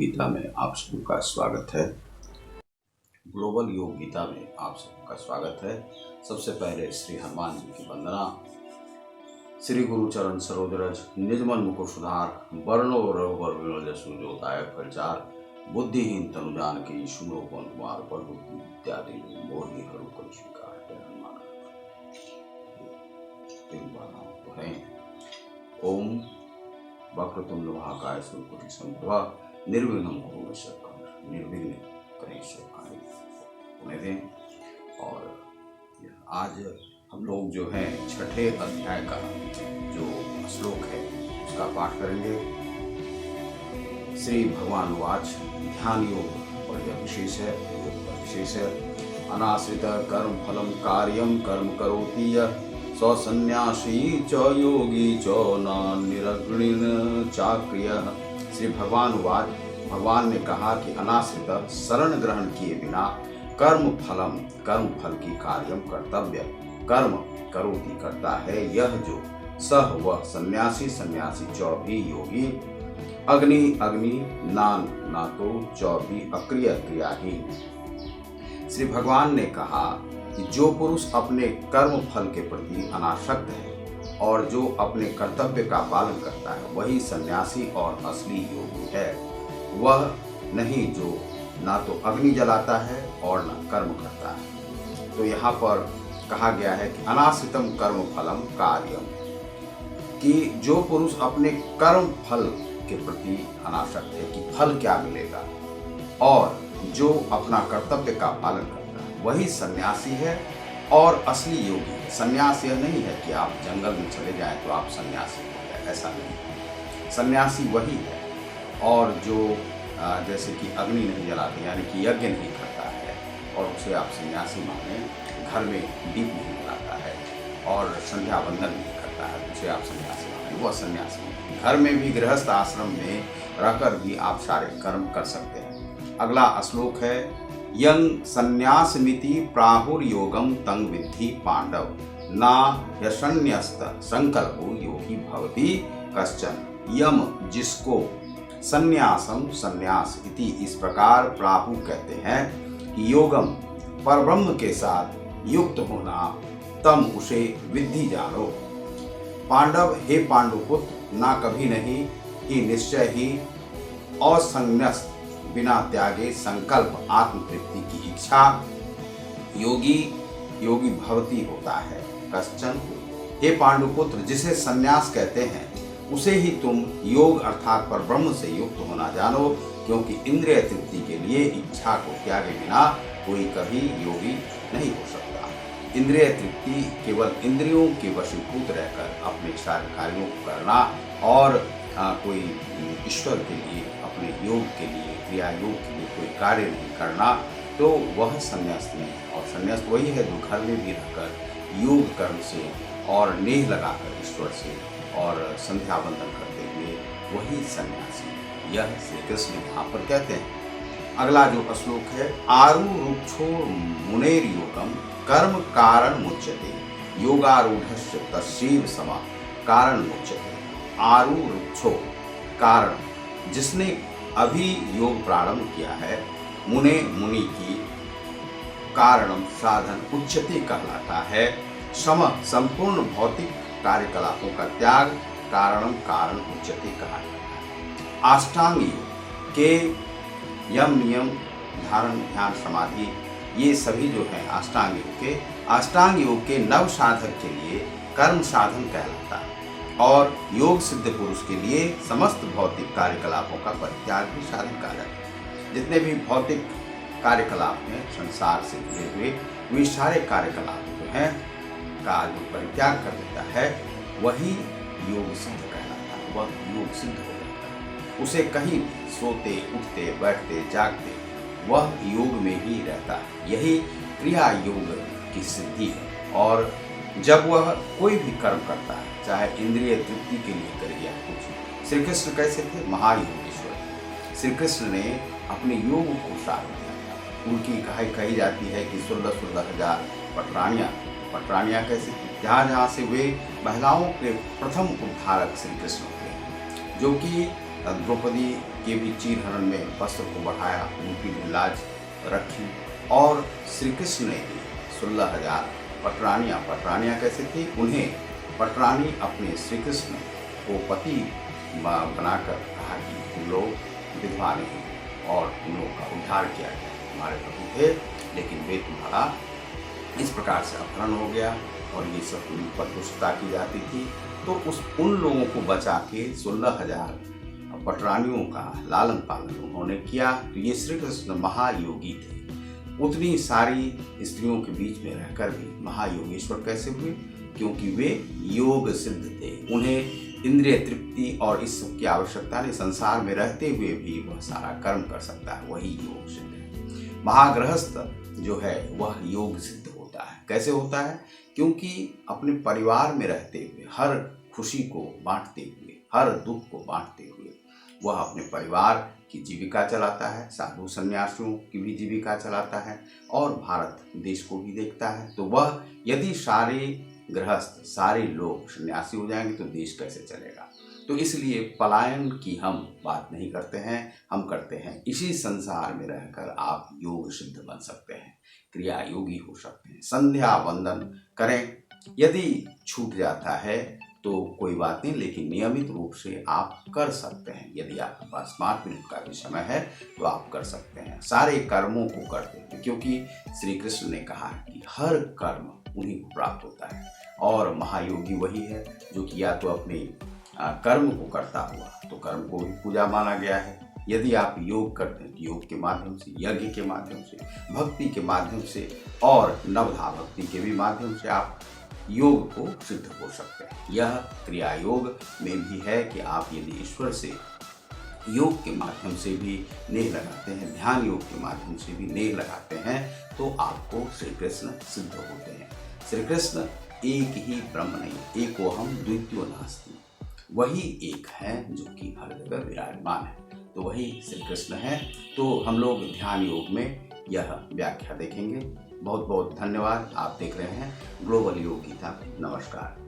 गीता में आप सबका स्वागत है। ग्लोबल योग गीता में आप सबका स्वागत है। सबसे पहले श्री हनुमान जी की वंदना। श्री गुरु चरण सरोज रज निज मन मुकुर सुधार वर्णो रघुवर विमल जसु जो दायक प्रचार बुद्धिहीन तनु जानकी सुनो पवन कुमार बल बुद्धि इत्यादि मोहि हरु कर स्वीकार जय हनुमान। ओम वक्रतुंड महाकाय सूर्यकोटि समप्रभा निर्विघ्नं कुरु मे सर्वं निर्विघ्न करें सब कार्य होने दें। और आज हम लोग जो है छठे अध्याय का जो श्लोक है उसका पाठ करेंगे। श्री भगवान वाच ध्यान योग पर यह विशेष है, योग का विशेष है। अनाश्रित कर्म फलम कार्यम कर्म करोति यः स्वसन्यासी च योगी च निरग्निन चाक्रियः। श्री भगवान वाच भगवान ने कहा कि अनाश्रित शरण ग्रहण किए बिना कर्म फल की कार्यम कर्तव्य कर्म करोति करता है यह जो सह वह सन्यासी च भी योगी अग्नि ना तो च भी अक्रिय क्रियाहीन। श्री भगवान ने कहा कि जो पुरुष अपने कर्म फल के प्रति अनासक्त है और जो अपने कर्तव्य का पालन करता है वही सन्यासी और असली योगी है। वह नहीं जो ना तो अग्नि जलाता है और न कर्म करता है। तो यहाँ पर कहा गया है कि अनाश्रितम कर्म फलम कार्यम, कि जो पुरुष अपने कर्म फल के प्रति अनासक्त है कि फल क्या मिलेगा और जो अपना कर्तव्य का पालन करता है वही सन्यासी है और असली योगी है। सन्यास यह नहीं है कि आप जंगल में चले जाएं तो आप सन्यासी हो गए, ऐसा नहीं। सन्यासी वही है और जो जैसे कि अग्नि नहीं जलाते यानी कि यज्ञ नहीं करता है और उसे आप सन्यासी माने, घर में दीप नहीं जलाता है और संध्या वंदन नहीं करता है उसे आप सन्यासी माने, वह सन्यासी है। घर में भी गृहस्थ आश्रम में रहकर भी आप सारे कर्म कर सकते हैं। अगला श्लोक है यं संन्यासमिति प्राहुर्योगम तंग विद्धि पांडव ना यशन्यस्त संकल्पो योगी भवति कश्चन। यम जिसको संन्यास इति इस प्रकार प्राहु कहते हैं कि योगम परब्रह्म के साथ युक्त होना तम उसे विद्धि जानो। पांडव हे पांडुपुत्र ना कभी नहीं कि निश्चय ही असंन्यस्त बिना त्यागे संकल्प आत्म तृप्ति की इच्छा योगी भवती होता है कश्चन। हे पांडुपुत्र जिसे संन्यास कहते हैं उसे ही तुम योग अर्थात पर ब्रह्म से युक्त होना जानो, क्योंकि इंद्रिय तृप्ति के लिए इच्छा को त्यागे बिना कोई कभी योगी नहीं हो सकता। इंद्रिय तृप्ति केवल इंद्रियों के वशीभूत रहकर अपने सारे कार्यों को करना और कोई ईश्वर के लिए अपने योग के लिए क्रिया योग के लिए कोई कार्य नहीं करना, तो वह संन्यास नहीं है। और संन्यास वही है जो घर में भी रहकर योग कर्म से और नेह लगाकर ईश्वर से और संध्या वंदन करते हुए वही सन्यासी। यह श्री कृष्ण यहाँ पर कहते हैं। अगला जो श्लोक है आरूढ़ो मुनेर योगम कर्म कारण मुच्यते योगारूढ़स्य तस्यैव समा कारण मुच्यते। आरूढ़ो कारण जिसने अभी योग प्रारंभ किया है, मुनि की कारणम साधन उच्यते कहलाता है। संपूर्ण भौतिक कार्यकलापों का त्याग कारण उच्यते कहा जाता है। अष्टांग योग के यम नियम धारण ध्यान समाधि ये सभी जो है अष्टांग योग के नव साधक के लिए कर्म साधन कहलाता है और योग सिद्ध पुरुष के लिए समस्त भौतिक कार्यकलापों का परित्याग भी साधन कहलाता है। जितने भी भौतिक कार्यकलाप हैं संसार से जुड़े हुए वे सारे कार्यकलाप जो हैं का जो परित्याग कर देता है वही योग सिद्ध कहलाता है। वह योग सिद्ध हो जाता है। उसे कहीं भी सोते उठते बैठते जागते वह योग में ही रहता है। यही क्रिया योग की सिद्धि है। और जब वह कोई भी कर्म करता है चाहे इंद्रिय तृप्ति के लिए करे या कुछ। श्री कृष्ण कैसे थे? महायोगेश्वर। श्री कृष्ण ने अपने योग को साध दिया। उनकी कही जाती है कि 16,000 पटरानियाँ कैसे थी? जहाँ से वे महिलाओं के प्रथम उद्धारक श्री कृष्ण थे, जो कि द्रौपदी के भी चीरहरण में वस्त्र को बढ़ाया, उनकी भी लाज रखी। और श्री कृष्ण ने भी 16,000 पटरानियाँ कैसे थी, उन्हें पटरानी अपने श्री कृष्ण को पति बनाकर कहा कि तुम लोग विधवा नहीं और तुम लोग का उद्धार किया गया। तुम्हारे प्रभु थे लेकिन वे तुम्हारा इस प्रकार से अपहरण हो गया और ये सब उन पर दुष्टता की जाती थी। तो उन लोगों को बचा के 16,000 पटरानियों का लालन पालन उन्होंने किया। तो ये श्री कृष्ण महायोगी थे। उतनी सारी स्त्रियों के बीच में रहकर भी महायोगेश्वर कैसे हुए? क्योंकि वे योग सिद्ध थे। उन्हें इंद्रिय तृप्ति और इस सब की आवश्यकता नहीं। संसार में रहते हुए भी वह सारा कर्म कर सकता है, वही योग सिद्ध है। महागृहस्थ जो है वह योग सिद्ध होता है। कैसे होता है? क्योंकि अपने परिवार में रहते हुए, हर खुशी को बांटते हुए, हर दुख को बांटते हुए वह अपने परिवार की जीविका चलाता है, साधु सन्यासियों की भी जीविका चलाता है और भारत देश को भी देखता है। तो वह यदि सारे गृहस्थ, सारे लोग सन्यासी हो जाएंगे तो देश कैसे चलेगा? तो इसलिए पलायन की हम बात नहीं करते हैं, हम करते हैं इसी संसार में रहकर आप योग सिद्ध बन सकते हैं, क्रिया योगी हो सकते हैं। संध्या वंदन करें, यदि छूट जाता है तो कोई बात नहीं, लेकिन नियमित रूप से आप कर सकते हैं। यदि आपके पास 5 मिनट का भी समय है तो आप कर सकते हैं। सारे कर्मों को करते हैं, क्योंकि श्री कृष्ण ने कहा है कि हर कर्म उन्हीं को प्राप्त होता है और महायोगी वही है जो कि या तो अपने कर्म को करता हुआ, तो कर्म को भी पूजा माना गया है। यदि आप योग करते हैं तो योग के माध्यम से, यज्ञ के माध्यम से, भक्ति के माध्यम से और नवधा भक्ति के भी माध्यम से आप योग को सिद्ध हो सकते हैं। यह क्रिया योग में भी है कि आप यदि ईश्वर से योग के माध्यम से भी नेह लगाते हैं, ध्यान योग के माध्यम से भी नेह लगाते हैं, तो आपको श्री कृष्ण सिद्ध होते हैं। श्री कृष्ण एक ही ब्रह्म नहीं, एको हम द्वितीयो नास्ति, वही एक है जो कि हर जगह विराजमान है, तो वही श्री कृष्ण है। तो हम लोग ध्यान योग में यह व्याख्या देखेंगे। बहुत बहुत धन्यवाद। आप देख रहे हैं ग्लोबल योग गीता। नमस्कार।